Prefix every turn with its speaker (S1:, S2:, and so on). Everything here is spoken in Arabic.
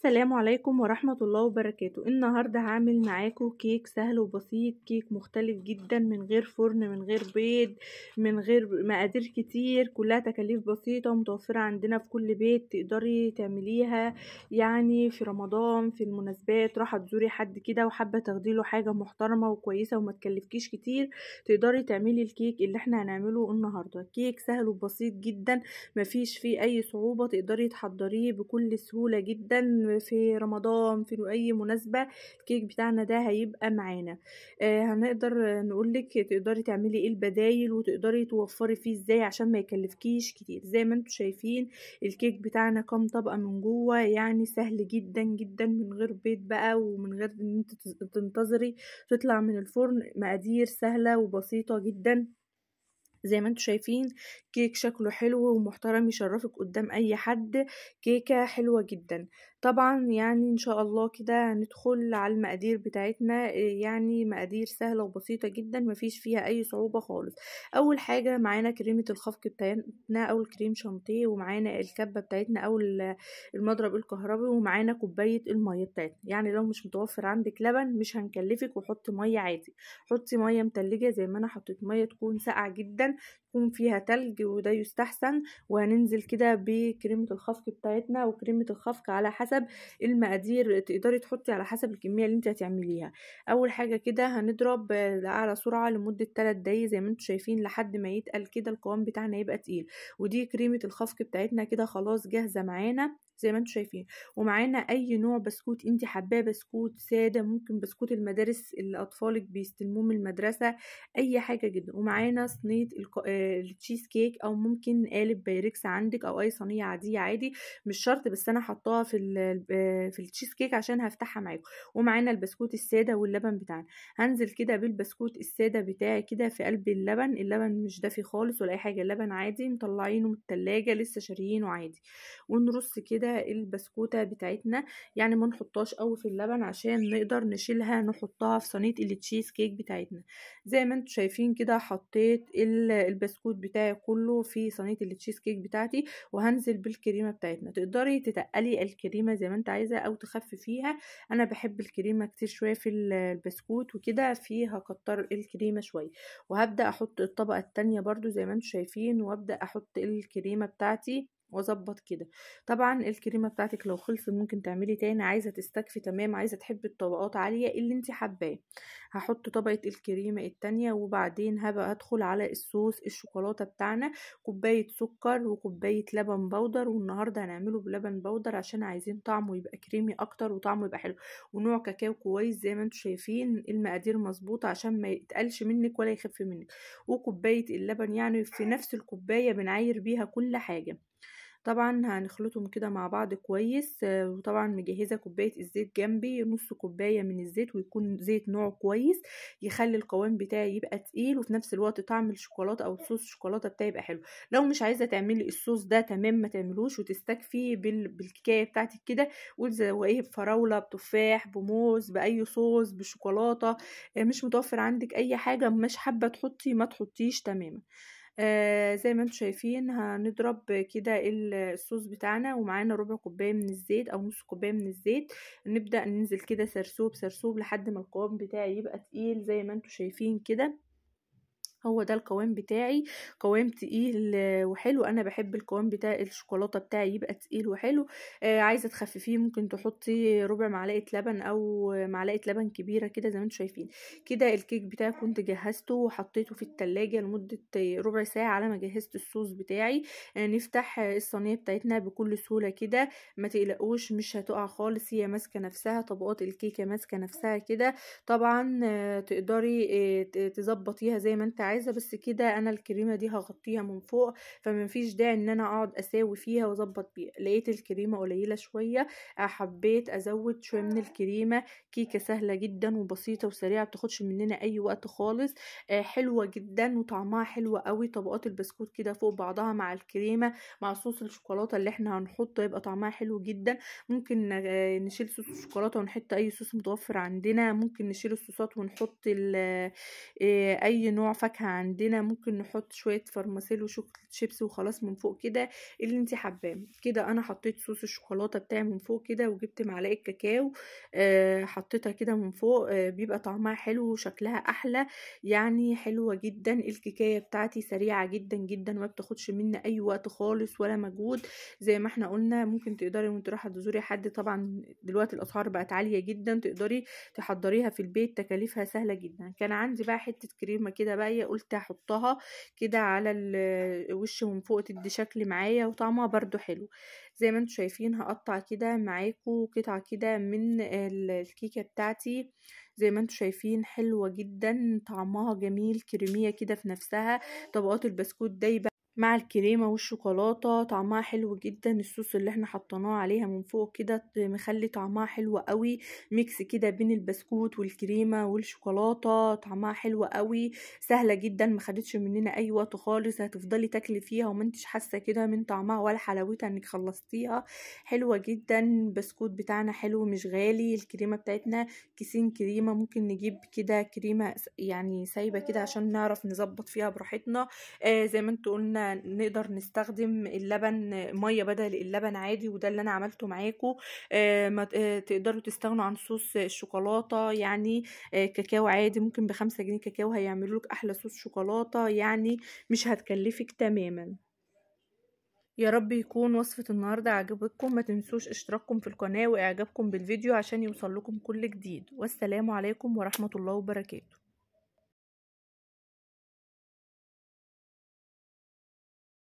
S1: السلام عليكم ورحمة الله وبركاته. النهاردة هعمل معاكم كيك سهل وبسيط، كيك مختلف جدا، من غير فرن، من غير بيض، من غير مقادير كتير، كلها تكاليف بسيطة متوفرة عندنا في كل بيت. تقدري تعمليها يعني في رمضان، في المناسبات، راحة تزوري حد كده وحابة تاخديله حاجة محترمة وكويسة وما تكلفكيش كتير، تقدري تعملي الكيك اللي احنا هنعمله النهاردة. كيك سهل وبسيط جدا، مفيش فيه اي صعوبة، تقدري تحضريه بكل سهولة جدا في رمضان، في اي مناسبة. الكيك بتاعنا ده هيبقى معانا. هنقدر نقولك تقدري تعملي ايه البدايل وتقدري توفري فيه ازاي عشان ما يكلفكيش كتير. زي ما انتوا شايفين الكيك بتاعنا كام طبقة من جوه، يعني سهل جدا جدا، من غير بيض بقى ومن غير ان انت تنتظري تطلع من الفرن. مقادير سهلة وبسيطة جدا. زي ما انتوا شايفين كيك شكله حلو ومحترم، يشرفك قدام اي حد. كيكة حلوة جدا. طبعا يعني ان شاء الله كده هندخل على المقادير بتاعتنا. يعني مقادير سهلة وبسيطة جدا، مفيش فيها اي صعوبة خالص. اول حاجة معانا كريمة الخفق بتاعتنا او الكريم شانتيه، ومعانا الكبة بتاعتنا او المضرب الكهربي، ومعانا كوباية المية بتاعتنا. يعني لو مش متوفر عندك لبن مش هنكلفك وحطي مية عادي، حطي مية متلجة زي ما انا حطيت، مية تكون ساقعة جدا، يكون فيها تلج وده يستحسن. وهننزل كده بكريمة الخفق بتاعتنا، وكريمة الخفق على حسب المقادير تقدري تحطي على حسب الكمية اللي انت هتعمليها. اول حاجة كده هنضرب على سرعة لمدة 3 دقايق زي ما انتوا شايفين، لحد ما يتقل كده القوام بتاعنا يبقى تقيل. ودي كريمة الخفق بتاعتنا كده خلاص جاهزة معانا زي ما انتوا شايفين. ومعانا اي نوع بسكوت انت حباه، بسكوت ساده، ممكن بسكوت المدارس اللي اطفالك بيستلموه من المدرسه، اي حاجه جدا. ومعانا صينيه التشيز كيك، او ممكن قالب بايركس عندك، او اي صينيه عاديه عادي، مش شرط، بس انا حطاها في التشيز كيك عشان هفتحها معاكم. ومعانا البسكوت الساده واللبن بتاعنا. هنزل كده بالبسكوت الساده بتاعي كده في قلب اللبن. اللبن مش دافي خالص ولا اي حاجه، اللبن عادي مطلعينه من التلاجة لسه شاريينه عادي. ونرص كده البسكوتة بتاعتنا، يعني ما نحطهاش قوي في اللبن عشان نقدر نشيلها نحطها في صينية التشيز كيك بتاعتنا. زي ما انتوا شايفين كده حطيت البسكوت بتاعي كله في صينية التشيز كيك بتاعتي. وهنزل بالكريمة بتاعتنا. تقدري تتقلي الكريمة زي ما انت عايزة او تخففيها. انا بحب الكريمة كتير شوية في البسكوت وكده، فيها كتر الكريمة شوية. وهبدأ احط الطبقة التانية برضو زي ما انتوا شايفين، وابدأ احط الكريمة بتاعتي واظبط كده. طبعا الكريمه بتاعتك لو خلصت ممكن تعملي تاني، عايزه تستكفي تمام، عايزه تحبي الطبقات عاليه اللي انت حباه. هحط طبقه الكريمه التانية، وبعدين هبقى ادخل على الصوص الشوكولاته بتاعنا. كوبايه سكر وكوبايه لبن بودر، والنهارده هنعمله بلبن بودر عشان عايزين طعمه يبقى كريمي اكتر وطعمه يبقى حلو. ونوع كاكاو كويس زي ما انتم شايفين، المقادير مظبوطه عشان ما يتقلش منك ولا يخف منك. وكوبايه اللبن، يعني في نفس الكوبايه بنعاير بيها كل حاجه. طبعا هنخلطهم كده مع بعض كويس. وطبعا مجهزة كوباية الزيت جنبي، نص كوباية من الزيت، ويكون زيت نوع كويس يخلي القوام بتاعي يبقى تقيل، وفي نفس الوقت طعم الشوكولاتة او صوص الشوكولاتة بتاعي يبقى حلو. لو مش عايزة تعملي الصوص ده تمام، ما تعملوش وتستكفي بالكيكاية بتاعتك كده، وتزوقيه بفراولة، بتفاح، بموز، بأي صوص، بشوكولاتة. مش متوفر عندك اي حاجة، مش حابة تحطي ما تحطيش تماما. زي ما انتم شايفين هنضرب كده الصوص بتاعنا، ومعانا ربع كوباية من الزيت او نص كوباية من الزيت. نبدأ ننزل كده سرسوب سرسوب لحد ما القوام بتاعي يبقى تقيل زي ما انتم شايفين كده. هو ده القوام بتاعي، قوام تقيل وحلو. انا بحب القوام بتاع الشوكولاته بتاعي يبقى تقيل وحلو. عايزه تخففيه ممكن تحطي ربع معلقه لبن او معلقه لبن كبيره كده زي ما انتم شايفين كده. الكيك بتاعي كنت جهزته وحطيته في التلاجة لمده ربع ساعه على ما جهزت الصوص بتاعي. نفتح الصينيه بتاعتنا بكل سهوله كده، ما تقلقوش مش هتقع خالص، هي ماسكه نفسها، طبقات الكيكه ماسكه نفسها كده. طبعا تقدري تظبطيها زي ما انت عايزه، بس كده انا الكريمه دي هغطيها من فوق، فما فيش داعي ان انا اقعد اساوي فيها واظبط بيها. لقيت الكريمه قليله شويه، حبيت ازود شويه من الكريمه. كيكه سهله جدا وبسيطه وسريعه، بتاخدش مننا اي وقت خالص. حلوه جدا وطعمها حلو قوي. طبقات البسكوت كده فوق بعضها مع الكريمه مع صوص الشوكولاته اللي احنا هنحطه يبقى طعمها حلو جدا. ممكن نشيل صوص الشوكولاته ونحط اي صوص متوفر عندنا، ممكن نشيل الصوصات ونحط اي نوع فاكهة نزودها عندنا، ممكن نحط شويه فرماسيل وشوكولاته شيبسي وخلاص من فوق كده اللي انت حباه. كده انا حطيت صوص الشوكولاته بتاعي من فوق كده، وجبت معلقه كاكاو حطيتها كده من فوق. بيبقى طعمها حلو وشكلها احلى، يعني حلوه جدا. الكيكايه بتاعتي سريعه جدا جدا، ما بتاخدش مني اي وقت خالص ولا مجهود. زي ما احنا قلنا ممكن تقدري وانت رايحه تزوري حد، طبعا دلوقتي الاسعار بقت عاليه جدا، تقدري تحضريها في البيت، تكاليفها سهله جدا. كان عندي بقى حته كريمه كده بقى، قلت احطها كده على الوش من فوق، تدي شكل معايا وطعمها برضو حلو. زي ما انتم شايفين هقطع كده معاكم قطعه كده من الكيكه بتاعتي. زي ما انتم شايفين حلوه جدا، طعمها جميل، كريميه كده في نفسها. طبقات البسكوت دايبه مع الكريمه والشوكولاته، طعمها حلو جدا. الصوص اللي احنا حطيناه عليها من فوق كده مخلي طعمها حلو قوي، ميكس كده بين البسكوت والكريمه والشوكولاته، طعمها حلو قوي. سهله جدا، ما خدتش مننا اي وقت خالص، هتفضلي تاكلي فيها وما انتش حاسه كده من طعمها ولا حلاوتها انك خلصتيها. حلوه جدا. البسكوت بتاعنا حلو مش غالي. الكريمه بتاعتنا كيسين كريمه، ممكن نجيب كده كريمه يعني سايبه كده عشان نعرف نظبط فيها براحتنا. زي ما انتوا قلنا نقدر نستخدم اللبن ميه بدل اللبن عادي، وده اللي انا عملته معاكم. تقدروا تستغنوا عن صوص الشوكولاته، يعني كاكاو عادي ممكن ب5 جنيه كاكاو هيعملوا لك احلى صوص شوكولاته، يعني مش هتكلفك تماما. يا رب يكون وصفة النهاردة عجبتكم، ما تنسوش اشتراككم في القناة واعجابكم بالفيديو عشان يوصل لكم كل جديد. والسلام عليكم ورحمة الله وبركاته.